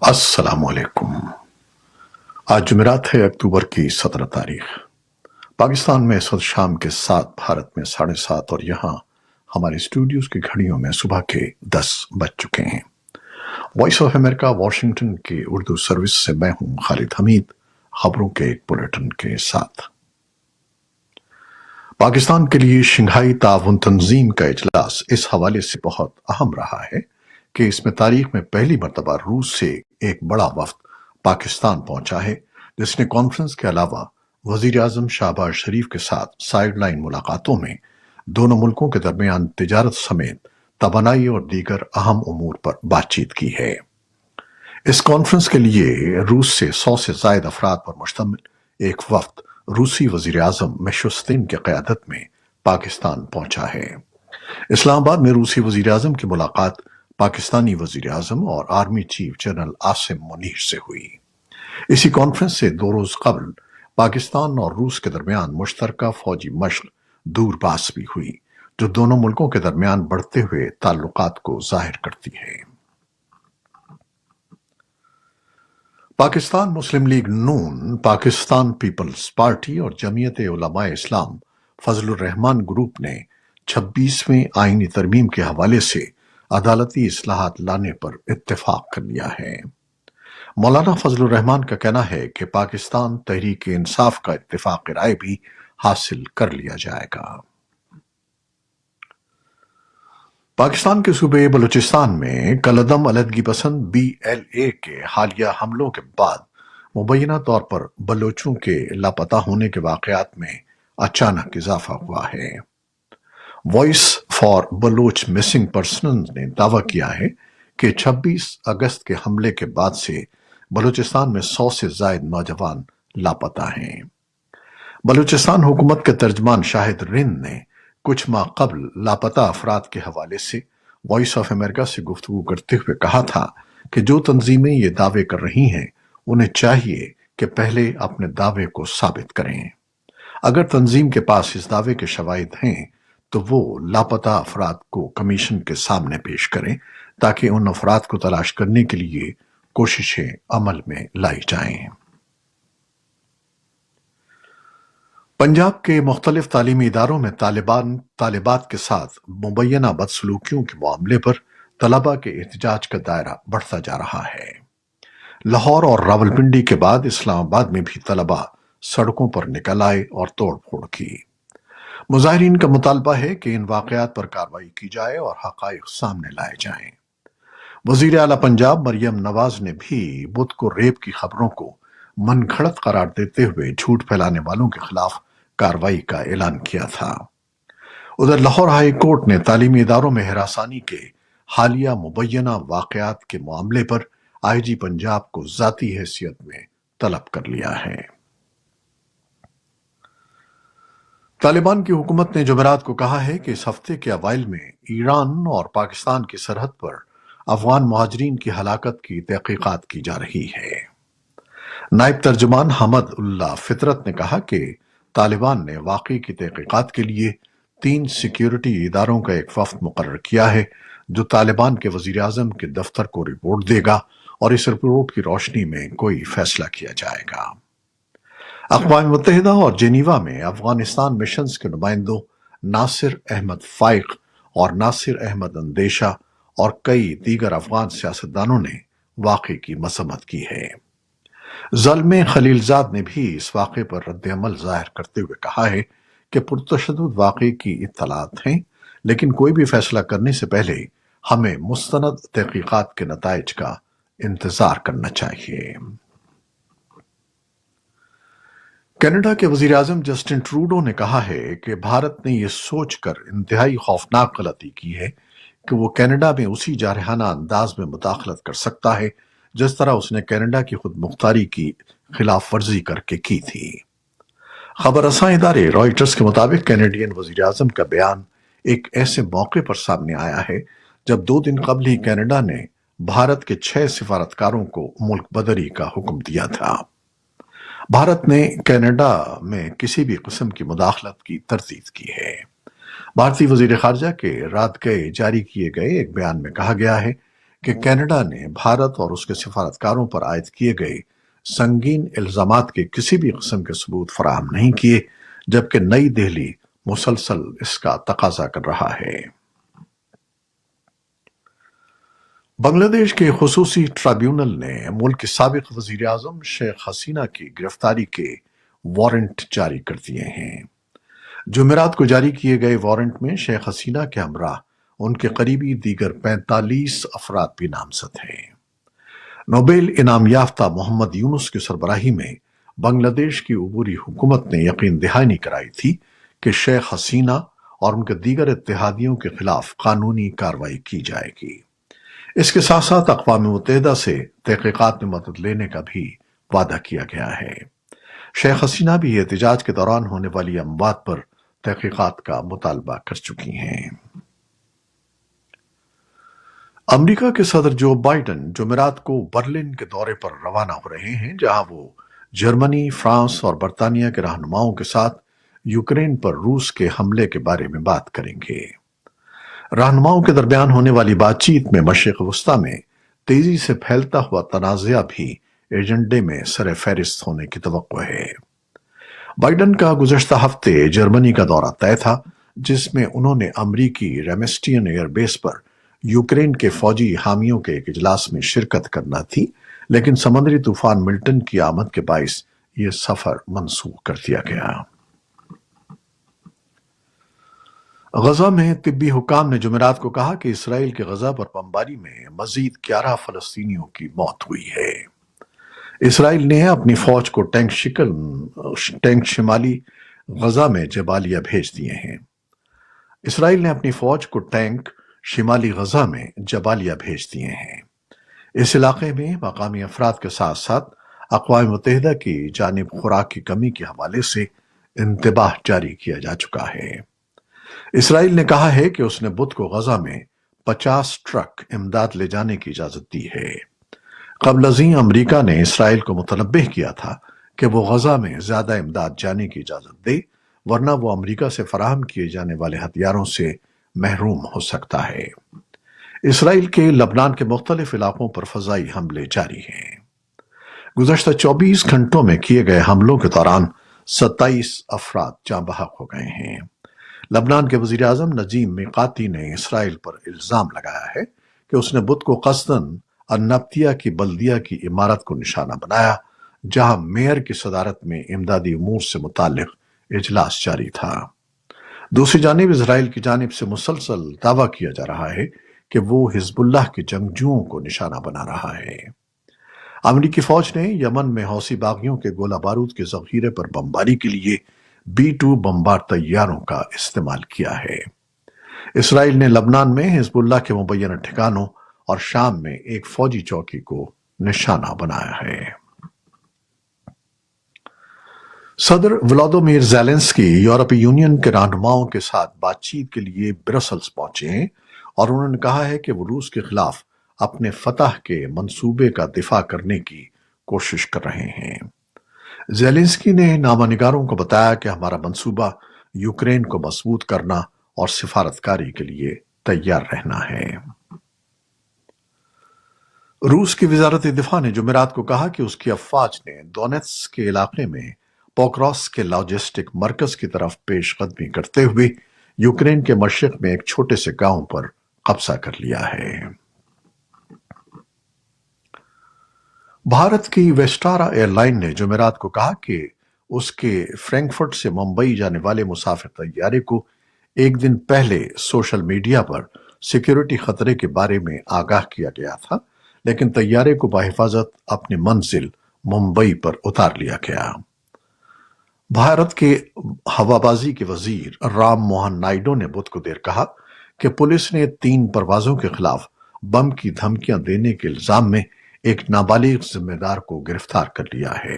السلام علیکم۔ آج جمعرات ہے، اکتوبر کی 17 تاریخ۔ پاکستان میں اس وقت شام کے 7، بھارت میں 7:30، اور یہاں ہمارے اسٹوڈیوز کی گھڑیوں میں صبح کے 10 بج چکے ہیں۔ وائس آف امریکہ واشنگٹن کی اردو سروس سے میں ہوں خالد حمید، خبروں کے ایک بلیٹن کے ساتھ۔ پاکستان کے لیے شنگھائی تعاون تنظیم کا اجلاس اس حوالے سے بہت اہم رہا ہے کہ اس میں تاریخ میں پہلی مرتبہ روس سے ایک بڑا وفد پاکستان پہنچا ہے، جس نے کانفرنس کے علاوہ وزیر اعظم شہباز شریف کے ساتھ سائیڈ لائن ملاقاتوں میں دونوں ملکوں کے درمیان تجارت سمیت توانائی اور دیگر اہم امور پر بات چیت کی ہے۔ اس کانفرنس کے لیے روس سے 100 سے زائد افراد پر مشتمل ایک وفد روسی وزیر اعظم میشوستین کی قیادت میں پاکستان پہنچا ہے۔ اسلام آباد میں روسی وزیر اعظم کی ملاقات پاکستانی وزیر اعظم اور army chief general Asim Munir سے ہوئی۔ اسی کانفرنس سے 2 روز قبل پاکستان اور روس کے درمیان مشترکہ فوجی مشق دور باس بھی ہوئی، جو دونوں ملکوں کے درمیان بڑھتے ہوئے تعلقات کو ظاہر کرتی ہے۔ پاکستان مسلم لیگ نون، پاکستان پیپلز پارٹی اور جمعیت علماء اسلام فضل الرحمان گروپ نے 26ویں آئینی ترمیم کے حوالے سے عدالتی اصلاحات لانے پر اتفاق کر لیا ہے۔ مولانا فضل الرحمان کا کہنا ہے کہ پاکستان تحریک انصاف کا اتفاق رائے بھی حاصل کر لیا جائے گا۔ پاکستان کے صوبے بلوچستان میں کالعدم علیحدگی پسند BLA کے حالیہ حملوں کے بعد مبینہ طور پر بلوچوں کے لاپتہ ہونے کے واقعات میں اچانک اضافہ ہوا ہے۔ Voice for Baloch Missing Persons نے دعویٰ کیا ہے کہ 26 اگست کے حملے کے بعد سے بلوچستان میں 100 سے زائد نوجوان لاپتہ ہیں۔ بلوچستان حکومت کے ترجمان شاہد رند نے کچھ ماہ قبل لاپتہ افراد کے حوالے سے وائس آف امریکہ سے گفتگو کرتے ہوئے کہا تھا کہ جو تنظیمیں یہ دعوے کر رہی ہیں انہیں چاہیے کہ پہلے اپنے دعوے کو ثابت کریں۔ اگر تنظیم کے پاس اس دعوے کے شواہد ہیں تو وہ لاپتہ افراد کو کمیشن کے سامنے پیش کریں تاکہ ان افراد کو تلاش کرنے کے لیے کوششیں عمل میں لائی جائیں۔ پنجاب کے مختلف تعلیمی اداروں میں طالبات کے ساتھ مبینہ بدسلوکیوں کے معاملے پر طلباء کے احتجاج کا دائرہ بڑھتا جا رہا ہے۔ لاہور اور راولپنڈی کے بعد اسلام آباد میں بھی طلباء سڑکوں پر نکل آئے اور توڑ پھوڑ کی۔ مظاہرین کا مطالبہ ہے کہ ان واقعات پر کارروائی کی جائے اور حقائق سامنے لائے جائیں۔ وزیر اعلیٰ پنجاب مریم نواز نے بھی بدھ کو ریپ کی خبروں کو من گھڑت قرار دیتے ہوئے جھوٹ پھیلانے والوں کے خلاف کارروائی کا اعلان کیا تھا۔ ادھر لاہور ہائی کورٹ نے تعلیمی اداروں میں ہراسانی کے حالیہ مبینہ واقعات کے معاملے پر IG پنجاب کو ذاتی حیثیت میں طلب کر لیا ہے۔ طالبان کی حکومت نے جمعرات کو کہا ہے کہ اس ہفتے کے اوائل میں ایران اور پاکستان کی سرحد پر افغان مہاجرین کی ہلاکت کی تحقیقات کی جا رہی ہے۔ نائب ترجمان حمد اللہ فطرت نے کہا کہ طالبان نے واقعے کی تحقیقات کے لیے 3 سیکیورٹی اداروں کا ایک وفد مقرر کیا ہے جو طالبان کے وزیر اعظم کے دفتر کو رپورٹ دے گا اور اس رپورٹ کی روشنی میں کوئی فیصلہ کیا جائے گا۔ اقوام متحدہ اور جنیوا میں افغانستان مشنز کے نمائندوں ناصر احمد فائق اور ناصر احمد اندیشہ اور کئی دیگر افغان سیاستدانوں نے واقعے کی مذمت کی ہے۔ زلمے خلیل زاد نے بھی اس واقعے پر رد عمل ظاہر کرتے ہوئے کہا ہے کہ پرتشدد واقعے کی اطلاعات ہیں، لیکن کوئی بھی فیصلہ کرنے سے پہلے ہمیں مستند تحقیقات کے نتائج کا انتظار کرنا چاہیے۔ کینیڈا کے وزیر اعظم جسٹن ٹروڈو نے کہا ہے کہ بھارت نے یہ سوچ کر انتہائی خوفناک غلطی کی ہے کہ وہ کینیڈا میں اسی جارحانہ انداز میں مداخلت کر سکتا ہے جس طرح اس نے کینیڈا کی خود مختاری کی خلاف ورزی کر کے کی تھی۔ خبر رساں ادارے رائٹرز کے مطابق کینیڈین وزیر اعظم کا بیان ایک ایسے موقع پر سامنے آیا ہے جب 2 دن قبل ہی کینیڈا نے بھارت کے 6 سفارتکاروں کو ملک بدری کا حکم دیا تھا۔ بھارت نے کینیڈا میں کسی بھی قسم کی مداخلت کی تردید کی ہے۔ بھارتی وزیر خارجہ کے رات گئے جاری کیے گئے ایک بیان میں کہا گیا ہے کہ کینیڈا نے بھارت اور اس کے سفارتکاروں پر عائد کیے گئے سنگین الزامات کے کسی بھی قسم کے ثبوت فراہم نہیں کیے، جبکہ نئی دہلی مسلسل اس کا تقاضا کر رہا ہے۔ بنگلہ دیش کے خصوصی ٹرائیبیونل نے ملک کے سابق وزیر اعظم شیخ حسینہ کی گرفتاری کے وارنٹ جاری کر دیے ہیں۔ جمعرات کو جاری کیے گئے وارنٹ میں شیخ حسینہ کے ہمراہ ان کے قریبی دیگر 45 افراد بھی نامزد ہیں۔ نوبیل انعام یافتہ محمد یونس کی سربراہی میں بنگلہ دیش کی عبوری حکومت نے یقین دہانی کرائی تھی کہ شیخ حسینہ اور ان کے دیگر اتحادیوں کے خلاف قانونی کارروائی کی جائے گی۔ اس کے ساتھ ساتھ اقوام متحدہ سے تحقیقات میں مدد لینے کا بھی وعدہ کیا گیا ہے۔ شیخ حسینہ بھی احتجاج کے دوران ہونے والی اموات پر تحقیقات کا مطالبہ کر چکی ہیں۔ امریکہ کے صدر جو بائیڈن جمعرات کو برلن کے دورے پر روانہ ہو رہے ہیں، جہاں وہ جرمنی، فرانس اور برطانیہ کے رہنماؤں کے ساتھ یوکرین پر روس کے حملے کے بارے میں بات کریں گے۔ رہنماؤں کے درمیان ہونے والی بات چیت میں مشرق وسطیٰ میں تیزی سے پھیلتا ہوا تنازعہ بھی ایجنڈے میں سر فہرست ہونے کی توقع ہے۔ بائیڈن کا گزشتہ ہفتے جرمنی کا دورہ طے تھا، جس میں انہوں نے امریکی ریمسٹین ایئر بیس پر یوکرین کے فوجی حامیوں کے ایک اجلاس میں شرکت کرنا تھی، لیکن سمندری طوفان ملٹن کی آمد کے باعث یہ سفر منسوخ کر دیا گیا۔ غزہ میں طبی حکام نے جمعرات کو کہا کہ اسرائیل کے غزہ پر بمباری میں مزید 11 فلسطینیوں کی موت ہوئی ہے۔ اسرائیل نے اپنی فوج کو ٹینک شمالی غزہ میں جبالیہ بھیج دیے ہیں۔ اسرائیل نے اپنی فوج کو ٹینک شمالی غزہ میں جبالیہ بھیج دیے ہیں۔ اس علاقے میں مقامی افراد کے ساتھ ساتھ اقوام متحدہ کی جانب خوراک کی کمی کے حوالے سے انتباہ جاری کیا جا چکا ہے۔ اسرائیل نے کہا ہے کہ اس نے بدھ کو غزہ میں 50 ٹرک امداد لے جانے کی اجازت دی ہے۔ قبل ازیں امریکہ نے اسرائیل کو متنبہ کیا تھا کہ وہ غزہ میں زیادہ امداد جانے کی اجازت دے، ورنہ وہ امریکہ سے فراہم کیے جانے والے ہتھیاروں سے محروم ہو سکتا ہے۔ اسرائیل کے لبنان کے مختلف علاقوں پر فضائی حملے جاری ہیں۔ گزشتہ 24 گھنٹوں میں کیے گئے حملوں کے دوران 27 افراد جاں بحق ہو گئے ہیں۔ لبنان کے وزیر اعظم نجیب میقاتی نے اسرائیل پر الزام لگایا ہے کہ اس نے بدھ کو قصداً النبطیہ کی بلدیہ کی عمارت کو نشانہ بنایا، جہاں میئر کی صدارت میں امدادی امور سے متعلق اجلاس جاری تھا۔ دوسری جانب اسرائیل کی جانب سے مسلسل دعویٰ کیا جا رہا ہے کہ وہ حزب اللہ کے جنگجوؤں کو نشانہ بنا رہا ہے۔ امریکی فوج نے یمن میں حوثی باغیوں کے گولہ بارود کے ذخیرے پر بمباری کے لیے B-2 بمبار طیاروں کا استعمال کیا ہے۔ اسرائیل نے لبنان میں حزب اللہ کے مبینہ ٹھکانوں اور شام میں ایک فوجی چوکی کو نشانہ بنایا ہے۔ صدر ولادیمیر زیلنسکی یورپی یونین کے رہنماؤں کے ساتھ بات چیت کے لیے برسلز پہنچے ہیں، اور انہوں نے کہا ہے کہ وہ روس کے خلاف اپنے فتح کے منصوبے کا دفاع کرنے کی کوشش کر رہے ہیں۔ زیلنسکی نے نامہ نگاروں کو بتایا کہ ہمارا منصوبہ یوکرین کو مضبوط کرنا اور سفارتکاری کے لیے تیار رہنا ہے۔ روس کی وزارت دفاع نے جمعرات کو کہا کہ اس کی افواج نے دونیتسک کے علاقے میں پوکروس کے لاجسٹک مرکز کی طرف پیش قدمی کرتے ہوئے یوکرین کے مشرق میں ایک چھوٹے سے گاؤں پر قبضہ کر لیا ہے۔ بھارت کی ویسٹارا ایئر لائن نے جمعرات کو کہا کہ اس کے فرینکفرٹ سے ممبئی جانے والے مسافر طیارے کو ایک دن پہلے سوشل میڈیا پر سیکیورٹی خطرے کے بارے میں آگاہ کیا گیا تھا، لیکن طیارے کو بحفاظت اپنی منزل ممبئی پر اتار لیا گیا۔ بھارت کے ہوابازی کے وزیر رام موہن نائیڈو نے بدھ کو دیر کہا کہ پولیس نے 3 پروازوں کے خلاف بم کی دھمکیاں دینے کے الزام میں ایک نابالغ ذمہ دار کو گرفتار کر لیا ہے۔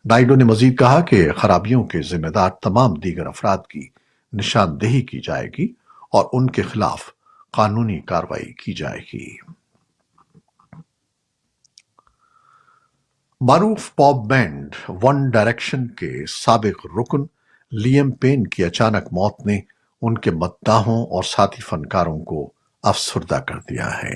نائیڈو نے مزید کہا کہ خرابیوں کے ذمہ دار تمام دیگر افراد کی نشاندہی کی جائے گی اور ان کے خلاف قانونی کارروائی کی جائے گی۔ معروف پاپ بینڈ ون ڈائریکشن کے سابق رکن لیام پین کی اچانک موت نے ان کے مداحوں اور ساتھی فنکاروں کو افسردہ کر دیا ہے۔